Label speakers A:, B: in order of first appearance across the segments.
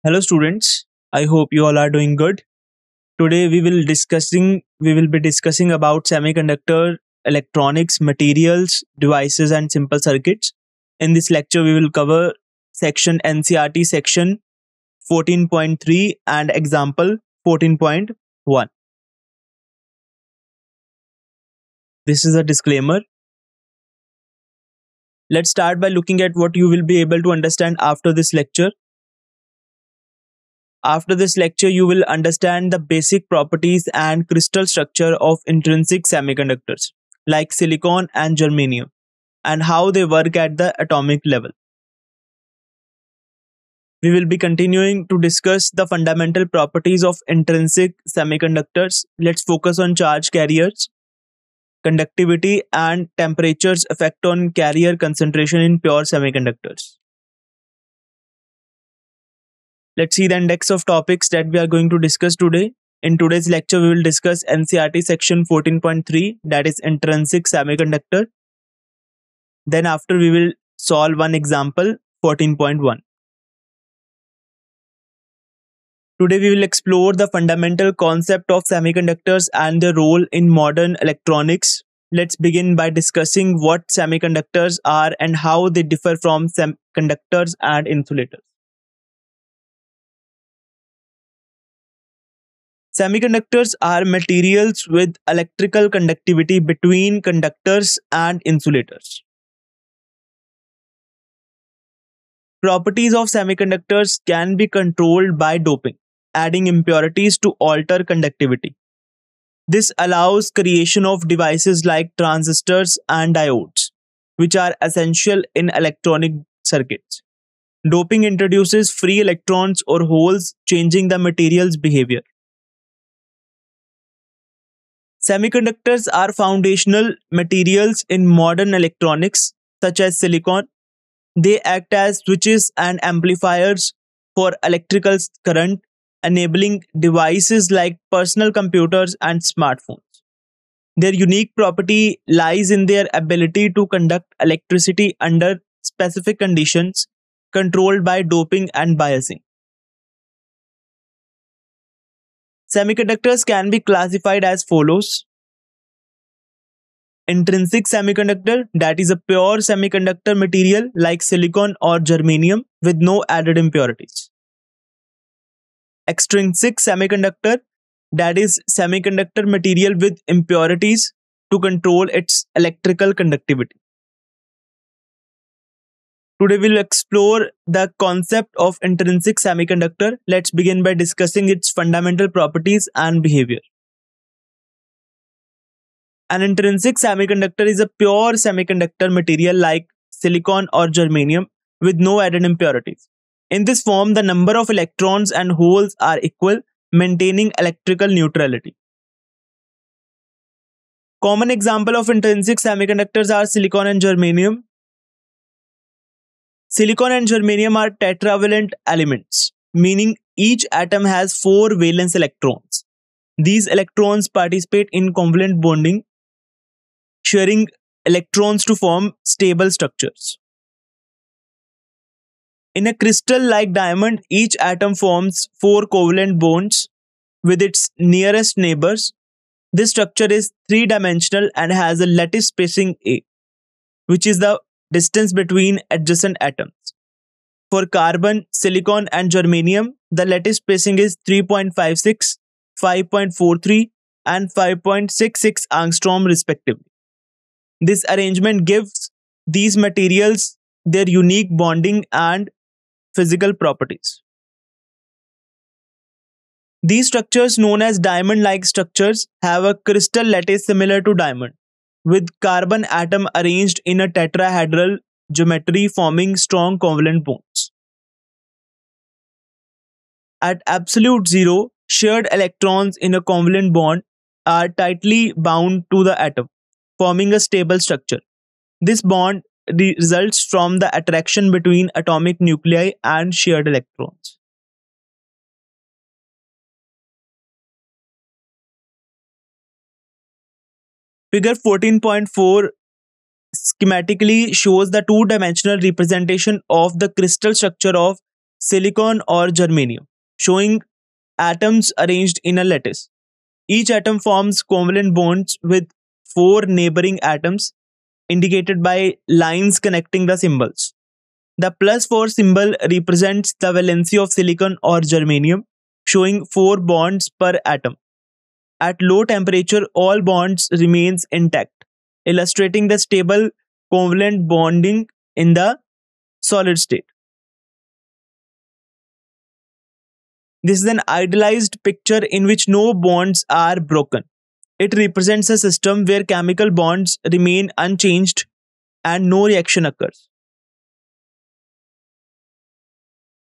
A: Hello students, I hope you all are doing good. Today we will be discussing about semiconductor electronics, materials, devices and simple circuits. In this lecture we will cover section NCRT section 14.3 and example 14.1. This is a disclaimer. Let's start by looking at what you will be able to understand after this lecture. After this lecture, you will understand the basic properties and crystal structure of intrinsic semiconductors like silicon and germanium and how they work at the atomic level. We will be continuing to discuss the fundamental properties of intrinsic semiconductors. Let's focus on charge carriers, conductivity, and temperature's effect on carrier concentration in pure semiconductors. Let's see the index of topics that we are going to discuss today. In today's lecture, we will discuss NCRT section 14.3, that is intrinsic semiconductor. Then after we will solve one example, 14.1. Today we will explore the fundamental concept of semiconductors and their role in modern electronics. Let's begin by discussing what semiconductors are and how they differ from semiconductors and insulators. Semiconductors are materials with electrical conductivity between conductors and insulators. Properties of semiconductors can be controlled by doping, adding impurities to alter conductivity. This allows creation of devices like transistors and diodes, which are essential in electronic circuits. Doping introduces free electrons or holes, changing the material's behavior. Semiconductors are foundational materials in modern electronics, such as silicon. They act as switches and amplifiers for electrical current, enabling devices like personal computers and smartphones. Their unique property lies in their ability to conduct electricity under specific conditions, controlled by doping and biasing. Semiconductors can be classified as follows. Intrinsic semiconductor, that is a pure semiconductor material like silicon or germanium with no added impurities. Extrinsic semiconductor, that is semiconductor material with impurities to control its electrical conductivity. Today we'll explore the concept of intrinsic semiconductor. Let's begin by discussing its fundamental properties and behavior. An intrinsic semiconductor is a pure semiconductor material like silicon or germanium with no added impurities. In this form, the number of electrons and holes are equal, maintaining electrical neutrality. Common example of intrinsic semiconductors are silicon and germanium. Silicon and germanium are tetravalent elements, meaning each atom has 4 valence electrons. These electrons participate in covalent bonding, sharing electrons to form stable structures. In a crystal like diamond, each atom forms 4 covalent bonds with its nearest neighbors. This structure is three-dimensional and has a lattice spacing A, which is the distance between adjacent atoms. For carbon, silicon and germanium, the lattice spacing is 3.56, 5.43 and 5.66 angstrom respectively. This arrangement gives these materials their unique bonding and physical properties. These structures, known as diamond-like structures, have a crystal lattice similar to diamond, with carbon atom arranged in a tetrahedral geometry forming strong covalent bonds. At absolute zero, shared electrons in a covalent bond are tightly bound to the atom, forming a stable structure. This bond results from the attraction between atomic nuclei and shared electrons. Figure 14.4 schematically shows the two-dimensional representation of the crystal structure of silicon or germanium, showing atoms arranged in a lattice. Each atom forms covalent bonds with four neighboring atoms indicated by lines connecting the symbols. The +4 symbol represents the valency of silicon or germanium, showing 4 bonds per atom. At low temperature, all bonds remains intact, illustrating the stable covalent bonding in the solid state. This is an idealized picture in which no bonds are broken. It represents a system where chemical bonds remain unchanged and no reaction occurs.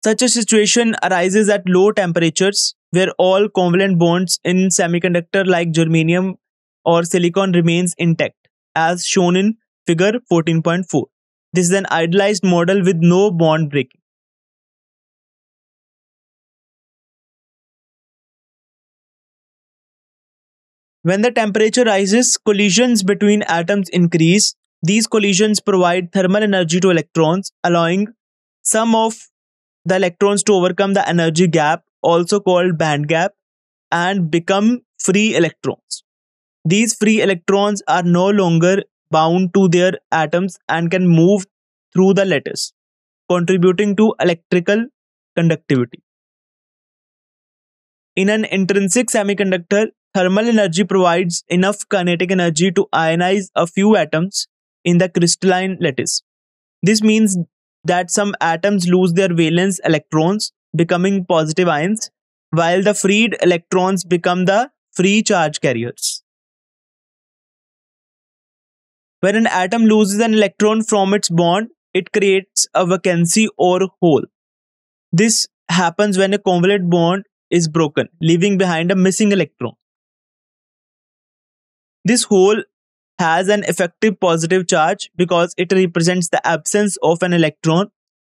A: Such a situation arises at low temperatures where all covalent bonds in semiconductor like germanium or silicon remains intact, as shown in figure 14.4. This is an idealized model with no bond breaking. When the temperature rises, collisions between atoms increase. These collisions provide thermal energy to electrons, allowing some of the electrons to overcome the energy gap, also called band gap, and become free electrons. These free electrons are no longer bound to their atoms and can move through the lattice, contributing to electrical conductivity. In an intrinsic semiconductor, thermal energy provides enough kinetic energy to ionize a few atoms in the crystalline lattice. This means that some atoms lose their valence electrons, becoming positive ions, while the freed electrons become the free charge carriers. When an atom loses an electron from its bond, it creates a vacancy or hole. This happens when a covalent bond is broken, leaving behind a missing electron. This hole has an effective positive charge because it represents the absence of an electron.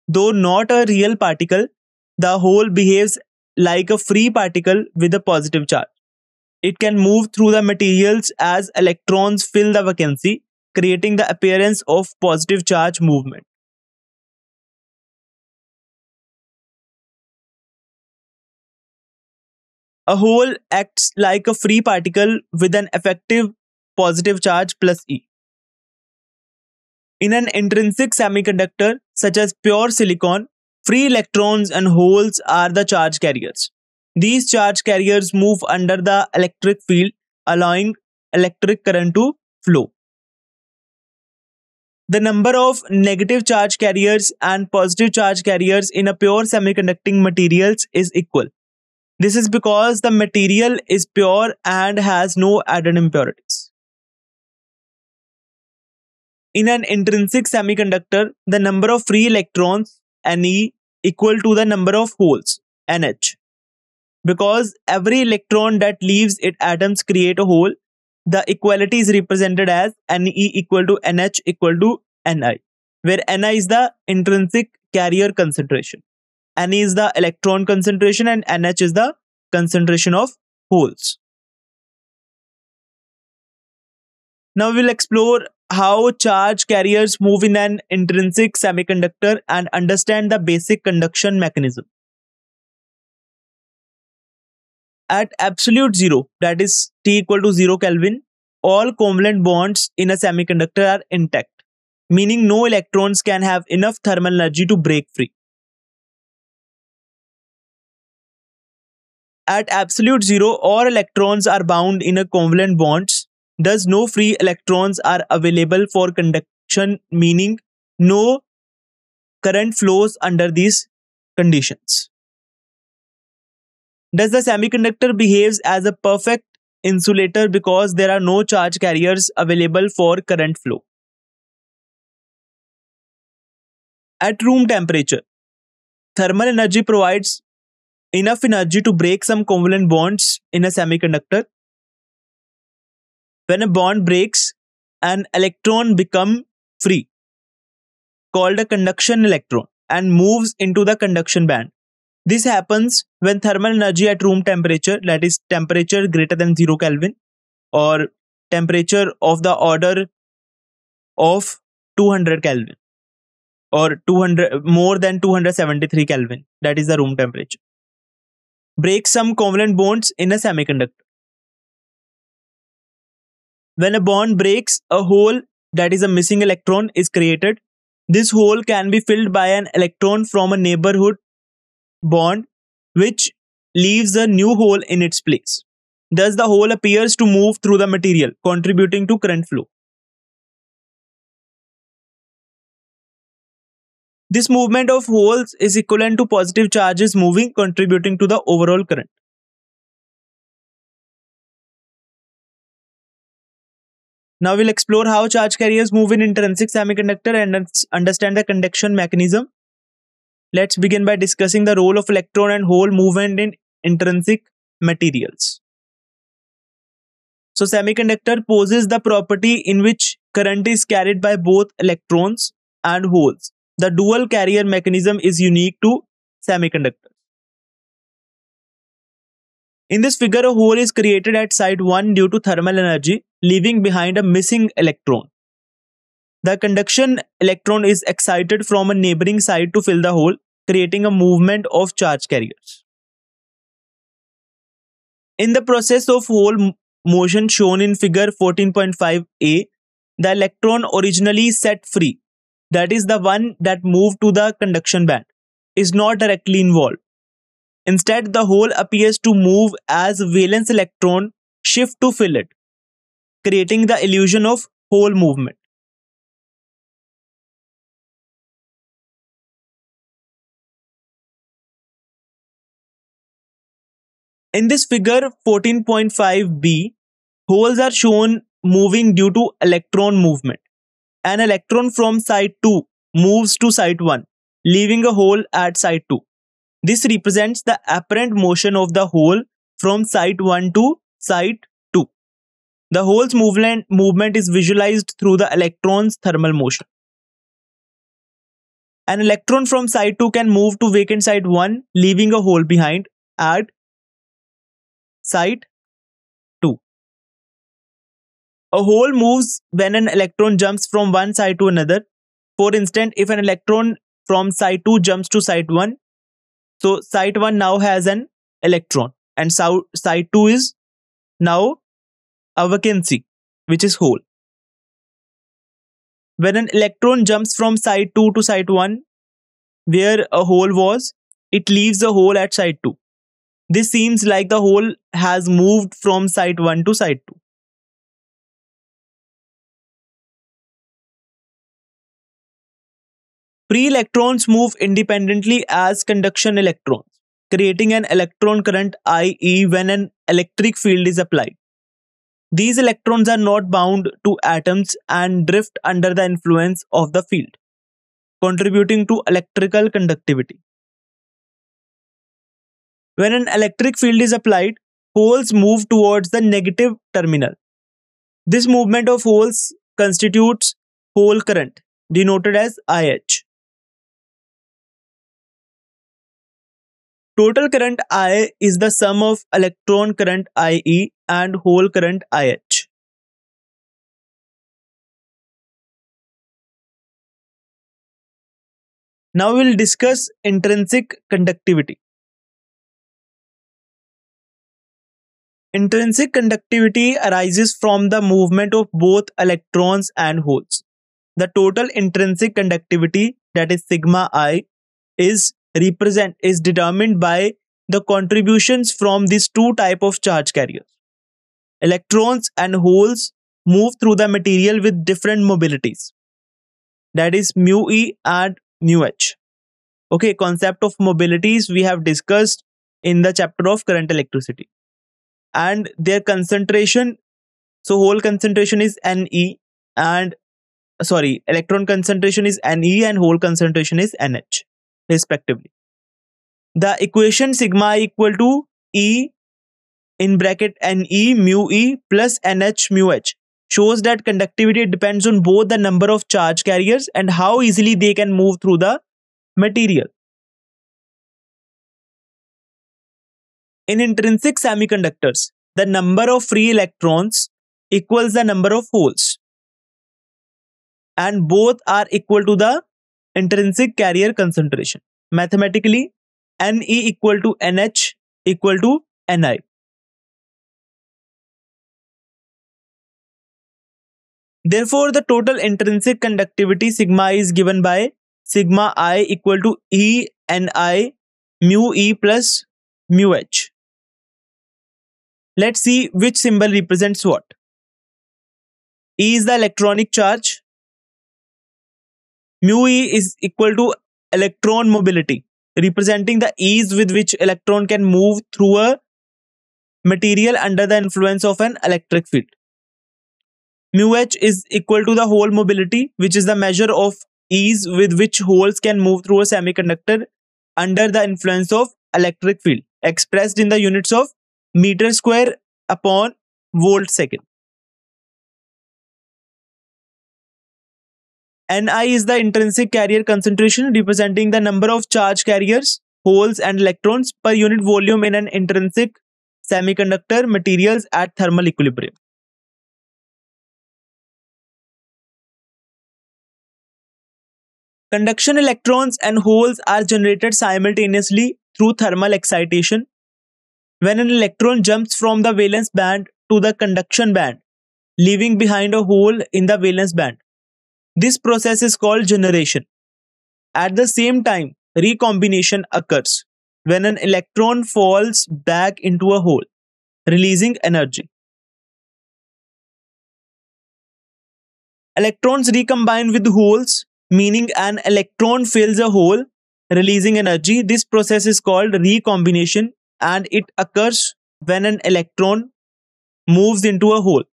A: Though not a real particle, the hole behaves like a free particle with a positive charge. It can move through the materials as electrons fill the vacancy, creating the appearance of positive charge movement. A hole acts like a free particle with an effective positive charge plus E. In an intrinsic semiconductor, such as pure silicon, free electrons and holes are the charge carriers. These charge carriers move under the electric field, allowing electric current to flow. The number of negative charge carriers and positive charge carriers in a pure semiconducting materials is equal. This is because the material is pure and has no added impurities. In an intrinsic semiconductor, the number of free electrons, Ne, equal to the number of holes, Nh. Because every electron that leaves its atoms create a hole, the equality is represented as Ne equal to Nh equal to Ni, where Ni is the intrinsic carrier concentration, Ne is the electron concentration, and Nh is the concentration of holes. Now we'll explore how charge carriers move in an intrinsic semiconductor and understand the basic conduction mechanism. At absolute zero, that is T equal to 0 Kelvin, all covalent bonds in a semiconductor are intact, meaning no electrons can have enough thermal energy to break free. At absolute zero, all electrons are bound in a covalent bonds. Thus, no free electrons are available for conduction, meaning no current flows under these conditions. Thus, the semiconductor behaves as a perfect insulator because there are no charge carriers available for current flow. At room temperature, thermal energy provides enough energy to break some covalent bonds in a semiconductor. When a bond breaks, an electron becomes free, called a conduction electron, and moves into the conduction band. This happens when thermal energy at room temperature, that is temperature greater than 0 Kelvin, or temperature of the order of 200 Kelvin, or 200 more than 273 Kelvin. That is the room temperature. Break some covalent bonds in a semiconductor. When a bond breaks, a hole, that is a missing electron, is created. This hole can be filled by an electron from a neighborhood bond, which leaves a new hole in its place. Thus, the hole appears to move through the material, contributing to current flow. This movement of holes is equivalent to positive charges moving, contributing to the overall current. Now we'll explore how charge carriers move in intrinsic semiconductor and understand the conduction mechanism. Let's begin by discussing the role of electron and hole movement in intrinsic materials. So semiconductor possesses the property in which current is carried by both electrons and holes. The dual carrier mechanism is unique to semiconductors. In this figure, a hole is created at site 1 due to thermal energy, leaving behind a missing electron. The conduction electron is excited from a neighboring site to fill the hole, creating a movement of charge carriers. In the process of hole motion shown in figure 14.5a, the electron originally set free, that is the one that moved to the conduction band, is not directly involved. Instead, the hole appears to move as valence electron shift to fill it, creating the illusion of hole movement. In this figure 14.5b, holes are shown moving due to electron movement. An electron from site 2 moves to site 1, leaving a hole at site 2. This represents the apparent motion of the hole from site 1 to site 2. The hole's movement is visualized through the electron's thermal motion. An electron from site 2 can move to vacant site 1, leaving a hole behind at site 2. A hole moves when an electron jumps from one site to another. For instance, if an electron from site 2 jumps to site 1, so site 1 now has an electron and site 2 is now a vacancy, which is hole. When an electron jumps from site 2 to site 1, where a hole was, it leaves a hole at site 2. This seems like the hole has moved from site 1 to site 2. Free electrons move independently as conduction electrons, creating an electron current, i.e., when an electric field is applied. These electrons are not bound to atoms and drift under the influence of the field, contributing to electrical conductivity. When an electric field is applied, holes move towards the negative terminal. This movement of holes constitutes hole current, denoted as IH. Total current I is the sum of electron current IE and hole current IH. Now we'll discuss intrinsic conductivity. Intrinsic conductivity arises from the movement of both electrons and holes. The total intrinsic conductivity, that is sigma I, is determined by the contributions from these two types of charge carriers. Electrons and holes move through the material with different mobilities, that is mu E and mu H. Okay, concept of mobilities we have discussed in the chapter of current electricity. And their concentration, so hole concentration is Ne and electron concentration is Ne and hole concentration is NH respectively. The equation sigma equal to E in bracket Ne mu E plus NH mu H shows that conductivity depends on both the number of charge carriers and how easily they can move through the material. In intrinsic semiconductors, the number of free electrons equals the number of holes, and both are equal to the intrinsic carrier concentration. Mathematically, Ne equal to Nh equal to Ni. Therefore, the total intrinsic conductivity sigma is given by sigma I equal to E Ni mu E plus mu H. Let's see which symbol represents what. E is the electronic charge. Mu E is equal to electron mobility, representing the ease with which electron can move through a material under the influence of an electric field. Mu H is equal to the hole mobility, which is the measure of ease with which holes can move through a semiconductor under the influence of electric field, expressed in the units of meter square upon volt second. Ni is the intrinsic carrier concentration, representing the number of charge carriers, holes and electrons per unit volume in an intrinsic semiconductor materials at thermal equilibrium. Conduction electrons and holes are generated simultaneously through thermal excitation. When an electron jumps from the valence band to the conduction band, leaving behind a hole in the valence band, this process is called generation. At the same time, recombination occurs when an electron falls back into a hole, releasing energy. Electrons recombine with holes, meaning an electron fills a hole, releasing energy. This process is called recombination, and it occurs when an electron moves into a hole,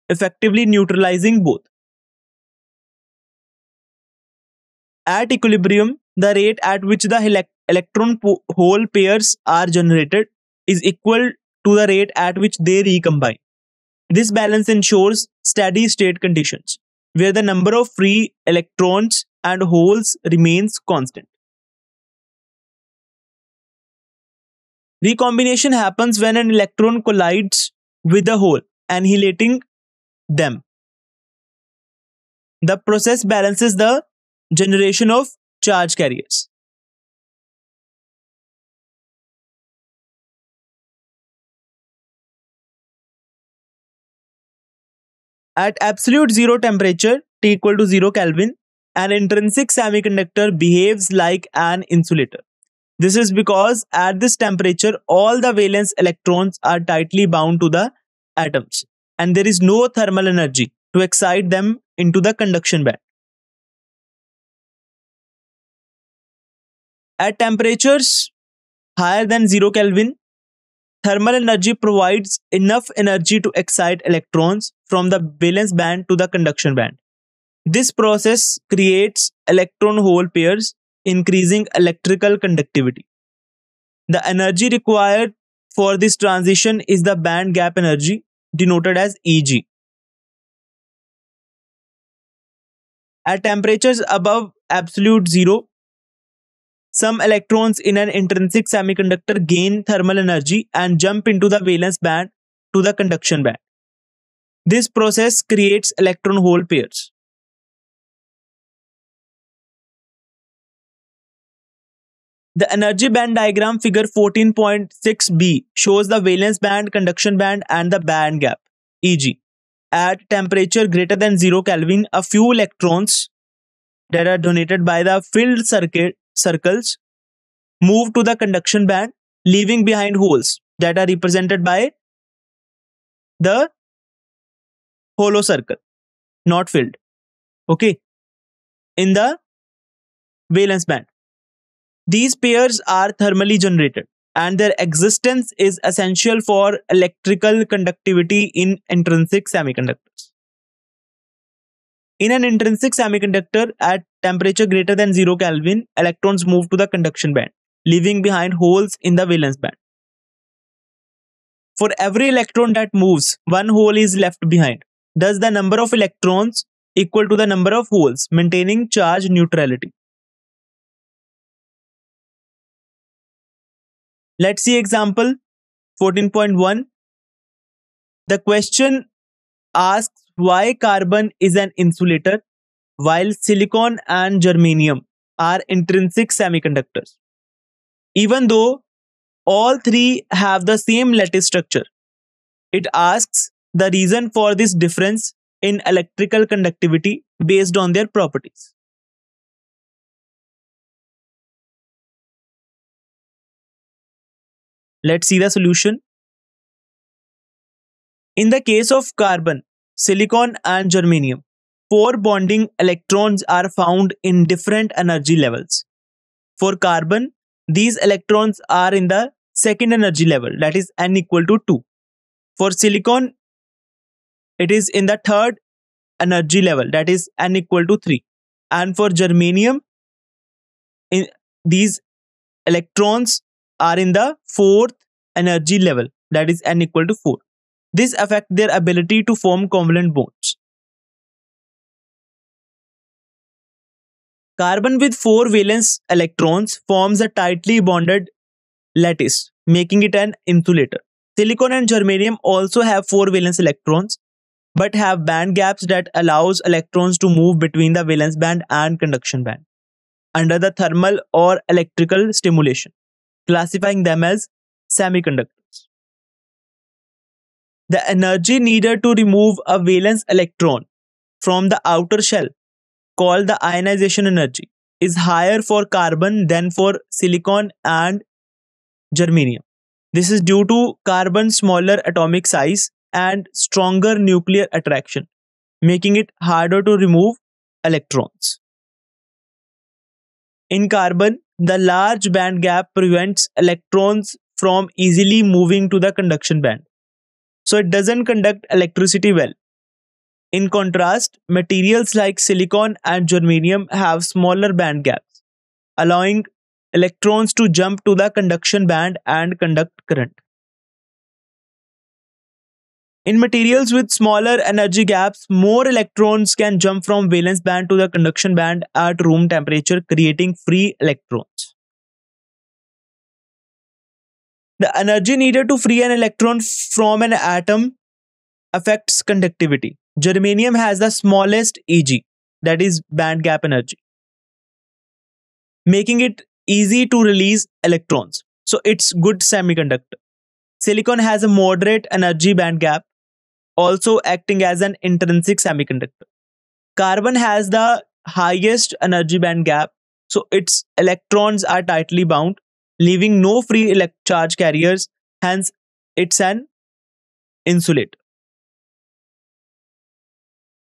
A: effectively neutralizing both. At equilibrium, the rate at which the electron-hole pairs are generated is equal to the rate at which they recombine. This balance ensures steady-state conditions, where the number of free electrons and holes remains constant. Recombination happens when an electron collides with a hole, annihilating them. The process balances the generation of charge carriers. At absolute zero temperature, T equal to 0 Kelvin, an intrinsic semiconductor behaves like an insulator. This is because at this temperature, all the valence electrons are tightly bound to the atoms, and there is no thermal energy to excite them into the conduction band. At temperatures higher than 0 Kelvin, thermal energy provides enough energy to excite electrons from the valence band to the conduction band. This process creates electron-hole pairs, increasing electrical conductivity. The energy required for this transition is the band gap energy, denoted as Eg. At temperatures above absolute zero, some electrons in an intrinsic semiconductor gain thermal energy and jump into the valence band to the conduction band. This process creates electron-hole pairs. The energy band diagram figure 14.6b shows the valence band, conduction band and the band gap, Eg. At temperature greater than 0 Kelvin, a few electrons that are donated by the filled circles move to the conduction band, leaving behind holes that are represented by the hollow circle, not filled, okay, in the valence band. These pairs are thermally generated, and their existence is essential for electrical conductivity in intrinsic semiconductors. In an intrinsic semiconductor at temperature greater than 0 Kelvin, electrons move to the conduction band, leaving behind holes in the valence band. For every electron that moves, one hole is left behind. Thus, the number of electrons equal to the number of holes, maintaining charge neutrality. Let's see example 14.1. The question asks why carbon is an insulator while silicon and germanium are intrinsic semiconductors. Even though all three have the same lattice structure, it asks the reason for this difference in electrical conductivity based on their properties. Let's see the solution. In the case of carbon, silicon, and germanium, four bonding electrons are found in different energy levels. For carbon, these electrons are in the second energy level, that is n equal to 2. For silicon, it is in the third energy level, that is n equal to 3. And for germanium, these electrons are in the fourth energy level, that is n equal to 4. This affects their ability to form covalent bonds. Carbon with 4 valence electrons forms a tightly bonded lattice, making it an insulator. Silicon and germanium also have 4 valence electrons, but have band gaps that allows electrons to move between the valence band and conduction band under the thermal or electrical stimulation, classifying them as semiconductors. The energy needed to remove a valence electron from the outer shell, called the ionization energy, is higher for carbon than for silicon and germanium. This is due to carbon's smaller atomic size and stronger nuclear attraction, making it harder to remove electrons. In carbon, the large band gap prevents electrons from easily moving to the conduction band, so it doesn't conduct electricity well. In contrast, materials like silicon and germanium have smaller band gaps, allowing electrons to jump to the conduction band and conduct current. In materials with smaller energy gaps, more electrons can jump from valence band to the conduction band at room temperature, creating free electrons. The energy needed to free an electron from an atom affects conductivity. Germanium has the smallest Eg, that is band gap energy, making it easy to release electrons. So it's good semiconductor. Silicon has a moderate energy band gap, also acting as an intrinsic semiconductor. Carbon has the highest energy band gap, so its electrons are tightly bound, leaving no free charge carriers, hence it's an insulator.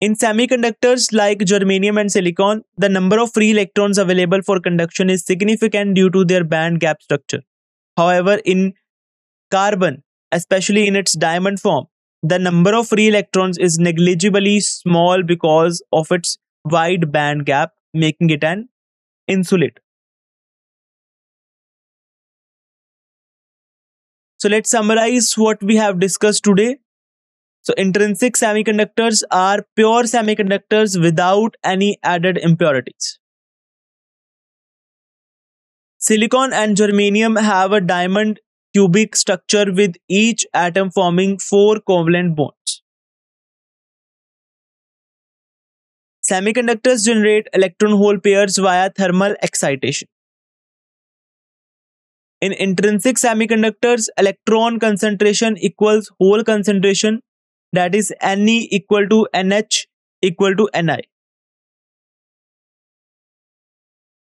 A: In semiconductors like germanium and silicon, the number of free electrons available for conduction is significant due to their band gap structure. However, in carbon, especially in its diamond form, the number of free electrons is negligibly small because of its wide band gap, making it an insulator. So let's summarize what we have discussed today. So intrinsic semiconductors are pure semiconductors without any added impurities. Silicon and germanium have a diamond cubic structure with each atom forming 4 covalent bonds. Semiconductors generate electron-hole pairs via thermal excitation. In intrinsic semiconductors, electron concentration equals hole concentration, that is Ne equal to Nh equal to Ni.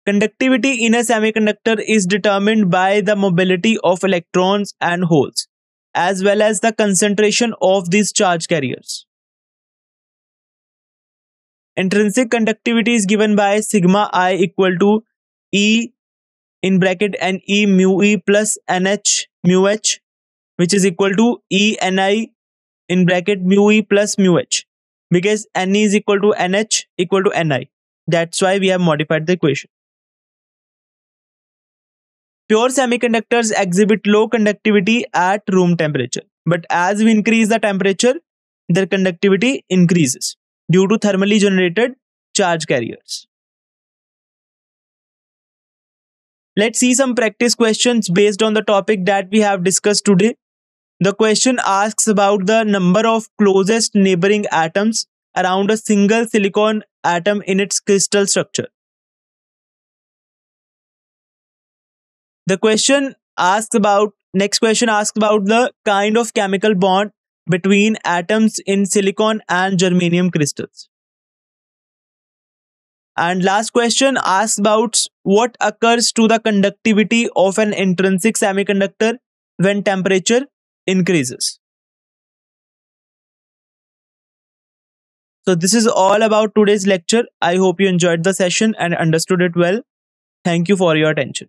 A: Conductivity in a semiconductor is determined by the mobility of electrons and holes, as well as the concentration of these charge carriers. Intrinsic conductivity is given by sigma I equal to E in bracket Ne mu E plus Nh mu H, which is equal to E Ni in bracket mu E plus mu H, because Ne is equal to Nh equal to Ni. That's why we have modified the equation. Pure semiconductors exhibit low conductivity at room temperature, but as we increase the temperature, their conductivity increases due to thermally generated charge carriers. Let's see some practice questions based on the topic that we have discussed today. The question asks about the number of closest neighboring atoms around a single silicon atom in its crystal structure. The question asks about next question asks about the kind of chemical bond between atoms in silicon and germanium crystals. And last question asks about what occurs to the conductivity of an intrinsic semiconductor when temperature increases. So this is all about today's lecture. I hope you enjoyed the session and understood it well. Thank you for your attention.